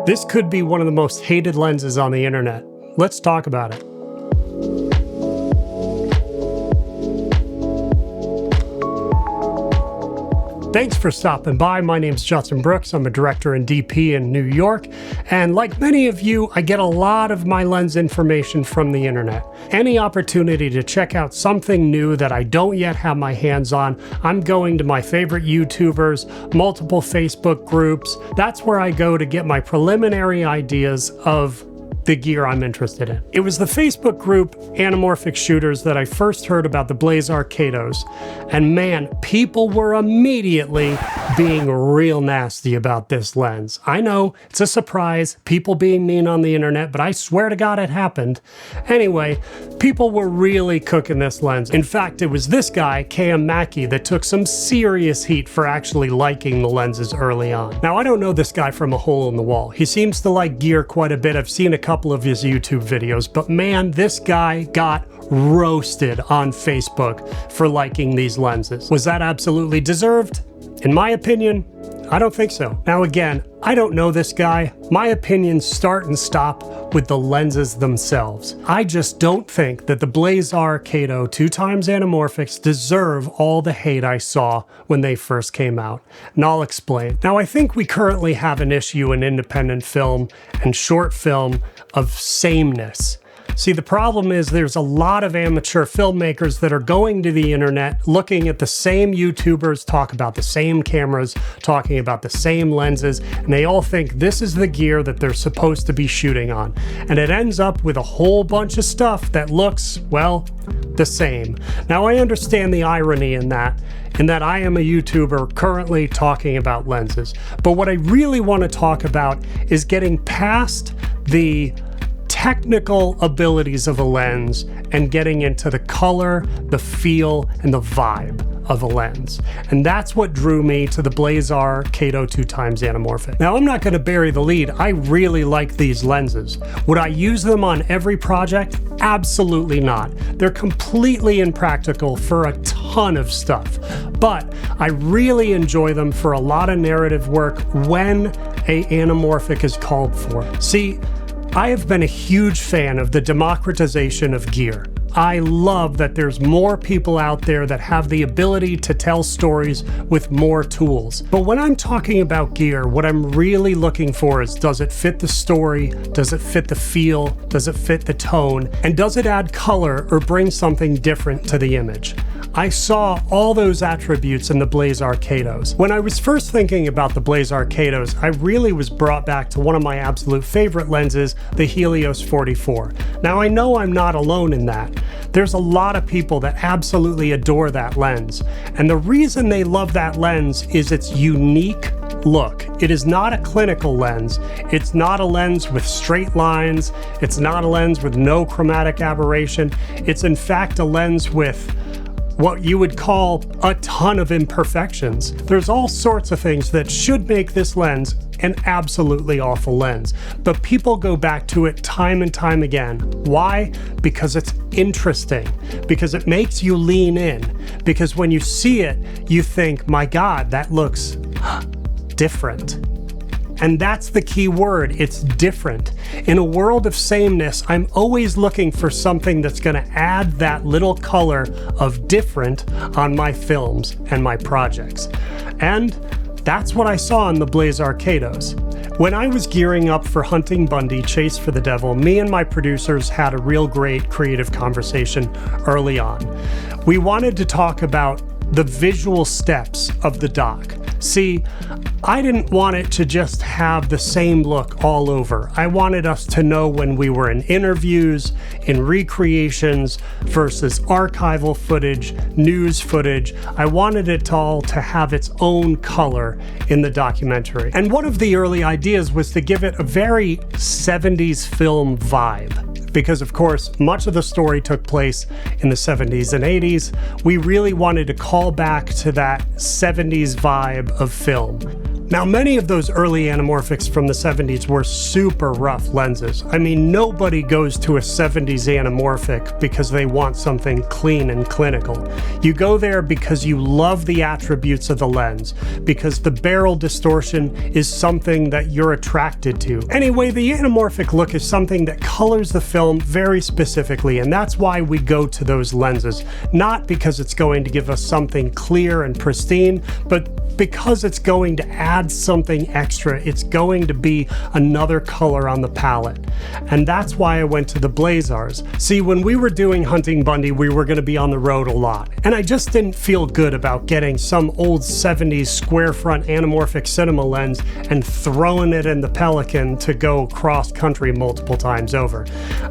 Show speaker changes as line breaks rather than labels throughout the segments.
This could be one of the most hated lenses on the internet. Let's talk about it. Thanks for stopping by. My name's Justin Brooks. I'm a director and DP in New York. And like many of you, I get a lot of my lens information from the internet. Any opportunity to check out something new that I don't yet have my hands on, I'm going to my favorite YouTubers, multiple Facebook groups. That's where I go to get my preliminary ideas of the gear I'm interested in. It was the Facebook group Anamorphic Shooters that I first heard about the Blazar Catos, and man, people were immediately being real nasty about this lens. I know, it's a surprise, people being mean on the internet, but I swear to God it happened. Anyway, people were really cooking this lens. In fact, it was this guy, KM Mackey, that took some serious heat for actually liking the lenses early on. Now, I don't know this guy from a hole in the wall. He seems to like gear quite a bit. I've seen a couple of his YouTube videos, but man, this guy got roasted on Facebook for liking these lenses. Was that absolutely deserved? In my opinion, I don't think so. Now again, I don't know this guy. My opinions start and stop with the lenses themselves. I just don't think that the Blazar Cato 2x anamorphics deserve all the hate I saw when they first came out. And I'll explain. Now I think we currently have an issue in independent film and short film of sameness. See, the problem is there's a lot of amateur filmmakers that are going to the internet, looking at the same YouTubers talk about the same cameras, talking about the same lenses, and they all think this is the gear that they're supposed to be shooting on. And it ends up with a whole bunch of stuff that looks, well, the same. Now, I understand the irony in that I am a YouTuber currently talking about lenses. But what I really want to talk about is getting past the technical abilities of a lens and getting into the color, the feel, and the vibe of a lens. And that's what drew me to the Blazar Cato 2x anamorphic. Now, I'm not going to bury the lead. I really like these lenses. Would I use them on every project? Absolutely not. They're completely impractical for a ton of stuff. But I really enjoy them for a lot of narrative work when an anamorphic is called for. See, I have been a huge fan of the democratization of gear. I love that there's more people out there that have the ability to tell stories with more tools. But when I'm talking about gear, what I'm really looking for is, does it fit the story? Does it fit the feel? Does it fit the tone? And does it add color or bring something different to the image? I saw all those attributes in the Blazar Catos. When I was first thinking about the Blazar Catos, I really was brought back to one of my absolute favorite lenses, the Helios 44. Now, I know I'm not alone in that. There's a lot of people that absolutely adore that lens. And the reason they love that lens is its unique look. It is not a clinical lens. It's not a lens with straight lines. It's not a lens with no chromatic aberration. It's in fact a lens with what you would call a ton of imperfections. There's all sorts of things that should make this lens an absolutely awful lens, but people go back to it time and time again. Why? Because it's interesting, because it makes you lean in, because when you see it, you think, my God, that looks different. And that's the key word, it's different. In a world of sameness, I'm always looking for something that's gonna add that little color of different on my films and my projects. And that's what I saw in the Blazar Catos. When I was gearing up for Hunting Bundy, Chase for the Devil, me and my producers had a real great creative conversation early on. We wanted to talk about the visual steps of the doc. See, I didn't want it to just have the same look all over. I wanted us to know when we were in interviews, in recreations versus archival footage, news footage. I wanted it all to have its own color in the documentary. And one of the early ideas was to give it a very 70s film vibe. Because of course, much of the story took place in the 70s and 80s. We really wanted to call back to that 70s vibe of film. Now, many of those early anamorphics from the 70s were super rough lenses. I mean, nobody goes to a 70s anamorphic because they want something clean and clinical. You go there because you love the attributes of the lens, because the barrel distortion is something that you're attracted to. Anyway, the anamorphic look is something that colors the film very specifically, and that's why we go to those lenses. Not because it's going to give us something clear and pristine, but because it's going to add something extra. It's going to be another color on the palette. And that's why I went to the Blazars. See, when we were doing Hunting Bundy, we were going to be on the road a lot. And I just didn't feel good about getting some old 70s square front anamorphic cinema lens and throwing it in the Pelican to go cross country multiple times over.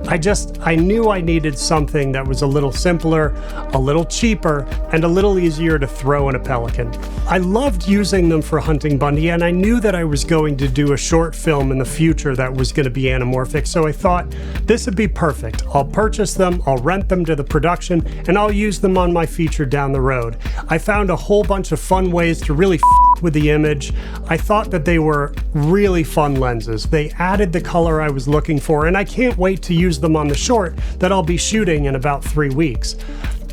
I knew I needed something that was a little simpler, a little cheaper, and a little easier to throw in a Pelican. I loved using them for Hunting Bundy, and I knew that I was going to do a short film in the future that was going to be anamorphic, so I thought this would be perfect. I'll purchase them, I'll rent them to the production, and I'll use them on my feature down the road. I found a whole bunch of fun ways to really with the image. I thought that they were really fun lenses. They added the color I was looking for, and I can't wait to use them on the short that I'll be shooting in about 3 weeks.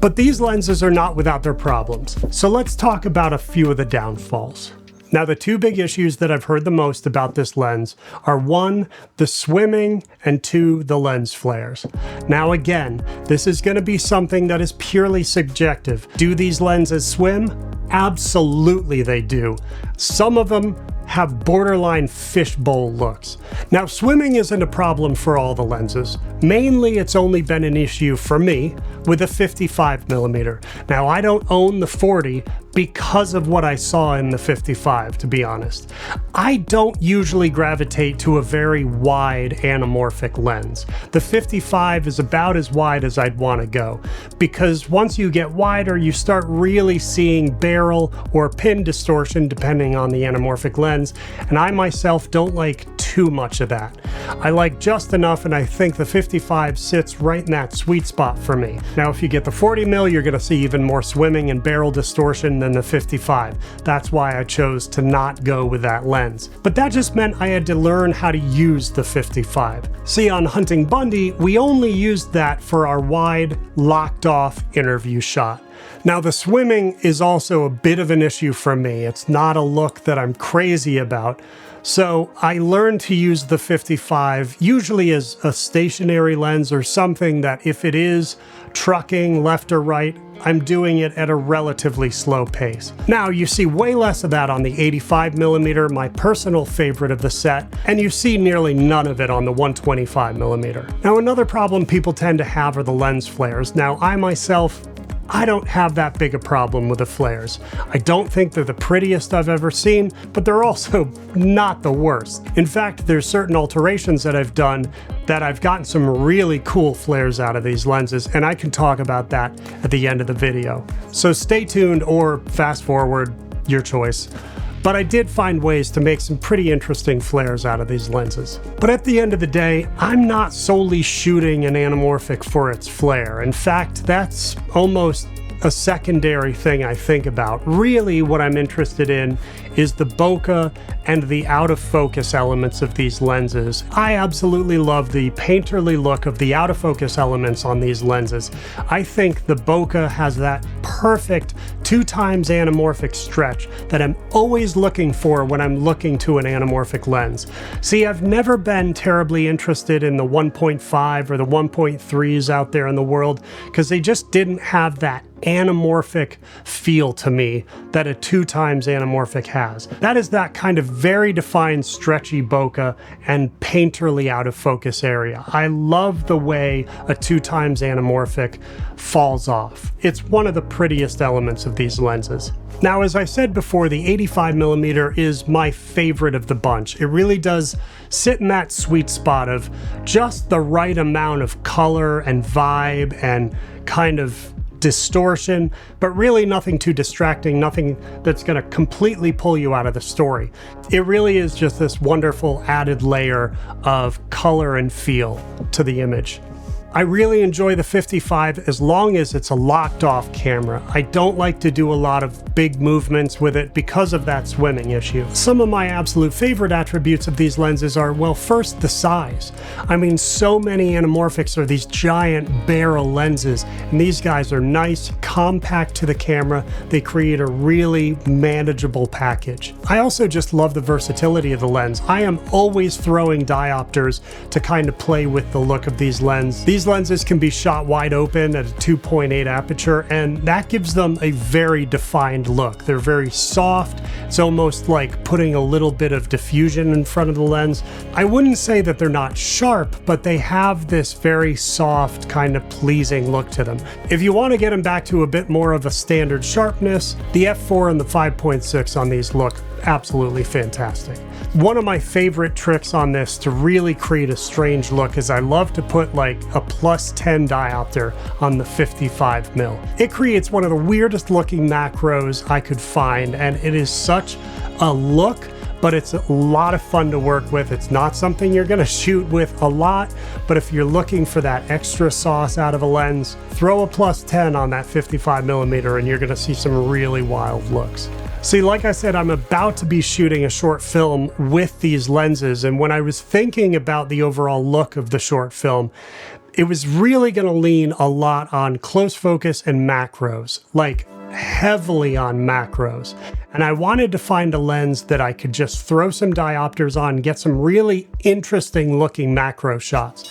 But these lenses are not without their problems. So let's talk about a few of the downfalls. Now, the two big issues that I've heard the most about this lens are 1, the swimming, and 2, the lens flares. Now again, this is going to be something that is purely subjective. Do these lenses swim? Absolutely they do. Some of them have borderline fishbowl looks. Now, swimming isn't a problem for all the lenses. Mainly, it's only been an issue for me with a 55mm. Now, I don't own the 40 because of what I saw in the 55, to be honest. I don't usually gravitate to a very wide anamorphic lens. The 55 is about as wide as I'd want to go, because once you get wider, you start really seeing barrel or pin distortion depending on the anamorphic lens, and I myself don't like too much of that. I like just enough, and I think the 55 sits right in that sweet spot for me. Now, if you get the 40mm, you're going to see even more swimming and barrel distortion than the 55. That's why I chose to not go with that lens. But that just meant I had to learn how to use the 55. See, on Hunting Bundy, we only used that for our wide, locked-off interview shot. Now, the swimming is also a bit of an issue for me. It's not a look that I'm crazy about. So I learned to use the 55 usually as a stationary lens, or something that if it is trucking left or right, I'm doing it at a relatively slow pace. Now, you see way less of that on the 85mm, my personal favorite of the set, and you see nearly none of it on the 125mm. Now, another problem people tend to have are the lens flares. Now, I don't have that big a problem with the flares. I don't think they're the prettiest I've ever seen, but they're also not the worst. In fact, there's certain alterations that I've done that I've gotten some really cool flares out of these lenses, and I can talk about that at the end of the video. So stay tuned or fast forward, your choice. But I did find ways to make some pretty interesting flares out of these lenses. But at the end of the day, I'm not solely shooting an anamorphic for its flare. In fact, that's almost a secondary thing I think about. Really, what I'm interested in is the bokeh and the out of focus elements of these lenses. I absolutely love the painterly look of the out of focus elements on these lenses. I think the bokeh has that perfect 2x anamorphic stretch that I'm always looking for when I'm looking to an anamorphic lens. See, I've never been terribly interested in the 1.5 or the 1.3s out there in the world, because they just didn't have that anamorphic feel to me that a 2x anamorphic has. That is that kind of very defined stretchy bokeh and painterly out of focus area. I love the way a 2x anamorphic falls off. It's one of the prettiest elements of these lenses. Now, as I said before, the 85mm is my favorite of the bunch. It really does sit in that sweet spot of just the right amount of color and vibe and kind of distortion, but really nothing too distracting, nothing that's going to completely pull you out of the story. It really is just this wonderful added layer of color and feel to the image. I really enjoy the 55 as long as it's a locked off camera. I don't like to do a lot of big movements with it because of that swimming issue. Some of my absolute favorite attributes of these lenses are, well, first, the size. I mean, so many anamorphics are these giant barrel lenses, and these guys are nice, compact to the camera. They create a really manageable package. I also just love the versatility of the lens. I am always throwing diopters to kind of play with the look of these lenses. These lenses can be shot wide open at a 2.8 aperture, and that gives them a very defined look. They're very soft. It's almost like putting a little bit of diffusion in front of the lens. I wouldn't say that they're not sharp, but they have this very soft, kind of pleasing look to them. If you want to get them back to a bit more of a standard sharpness, the f4 and the 5.6 on these look absolutely fantastic. One of my favorite tricks on this to really create a strange look is I love to put like a +10 diopter on the 55mm. It creates one of the weirdest looking macros I could find, and it is such a look, but it's a lot of fun to work with. It's not something you're gonna shoot with a lot, but if you're looking for that extra sauce out of a lens, throw a +10 on that 55mm and you're gonna see some really wild looks. See, like I said, I'm about to be shooting a short film with these lenses, and when I was thinking about the overall look of the short film, it was really going to lean a lot on close focus and macros, like heavily on macros. And I wanted to find a lens that I could just throw some diopters on and get some really interesting looking macro shots.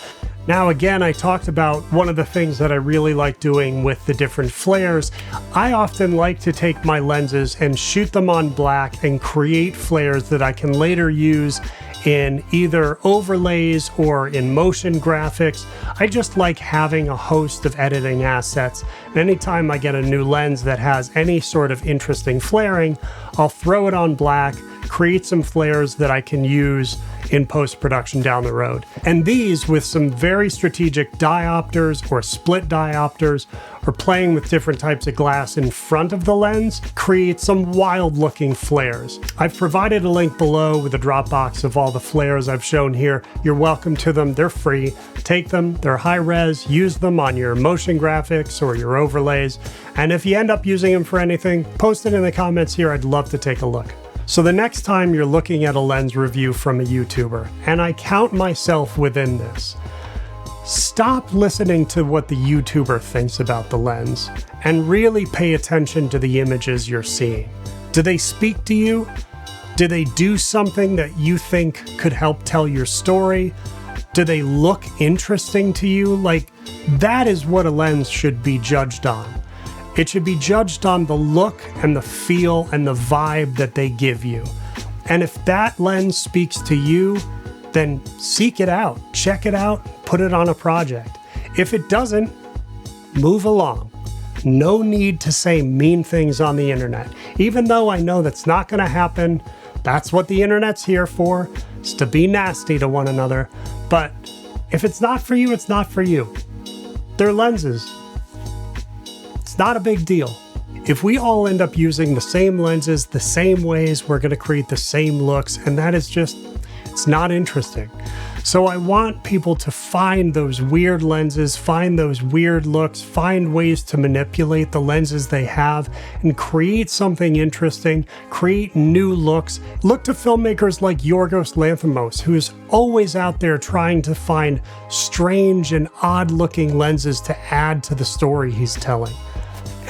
Now, again, I talked about one of the things that I really like doing with the different flares. I often like to take my lenses and shoot them on black and create flares that I can later use in either overlays or in motion graphics. I just like having a host of editing assets. And anytime I get a new lens that has any sort of interesting flaring, I'll throw it on black, create some flares that I can use in post-production down the road. And these, with some very strategic diopters or split diopters, or playing with different types of glass in front of the lens, create some wild looking flares. I've provided a link below with a Dropbox of all the flares I've shown here. You're welcome to them, they're free. Take them, they're high res, use them on your motion graphics or your overlays. And if you end up using them for anything, post it in the comments here, I'd love to take a look. So the next time you're looking at a lens review from a YouTuber, and I count myself within this, stop listening to what the YouTuber thinks about the lens and really pay attention to the images you're seeing. Do they speak to you? Do they do something that you think could help tell your story? Do they look interesting to you? Like, that is what a lens should be judged on. It should be judged on the look and the feel and the vibe that they give you. And if that lens speaks to you, then seek it out, check it out, put it on a project. If it doesn't, move along. No need to say mean things on the internet. Even though I know that's not gonna happen, that's what the internet's here for, is to be nasty to one another. But if it's not for you, it's not for you. They're lenses. It's not a big deal. If we all end up using the same lenses, the same ways, we're going to create the same looks, and that is just, it's not interesting. So I want people to find those weird lenses, find those weird looks, find ways to manipulate the lenses they have, and create something interesting, create new looks. Look to filmmakers like Yorgos Lanthimos, who's always out there trying to find strange and odd-looking lenses to add to the story he's telling.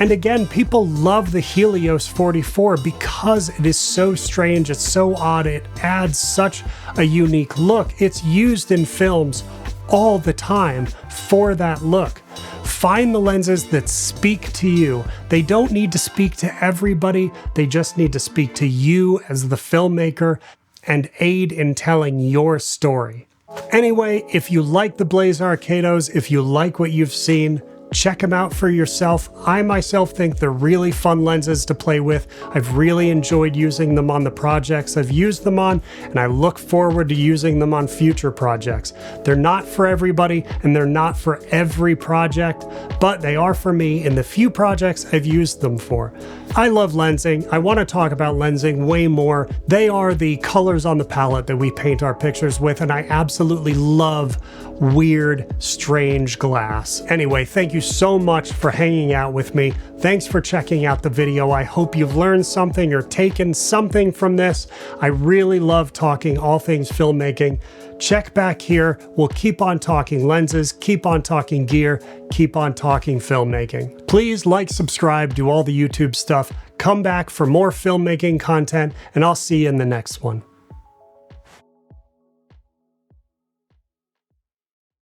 And again, people love the Helios 44 because it is so strange, it's so odd, it adds such a unique look. It's used in films all the time for that look. Find the lenses that speak to you. They don't need to speak to everybody, they just need to speak to you as the filmmaker and aid in telling your story. Anyway, if you like the Blazar Catos, if you like what you've seen, Check them out for yourself. I myself think they're really fun lenses to play with. I've really enjoyed using them on the projects I've used them on, and I look forward to using them on future projects. They're not for everybody, and they're not for every project, but they are for me in the few projects I've used them for. I love lensing. I want to talk about lensing way more. They are the colors on the palette that we paint our pictures with, and I absolutely love weird, strange glass. Anyway, thank you so much for hanging out with me. Thanks for checking out the video. I hope you've learned something or taken something from this. I really love talking all things filmmaking. Check back here. We'll keep on talking lenses, keep on talking gear, keep on talking filmmaking. Please like, subscribe, do all the YouTube stuff. Come back for more filmmaking content, and I'll see you in the next one.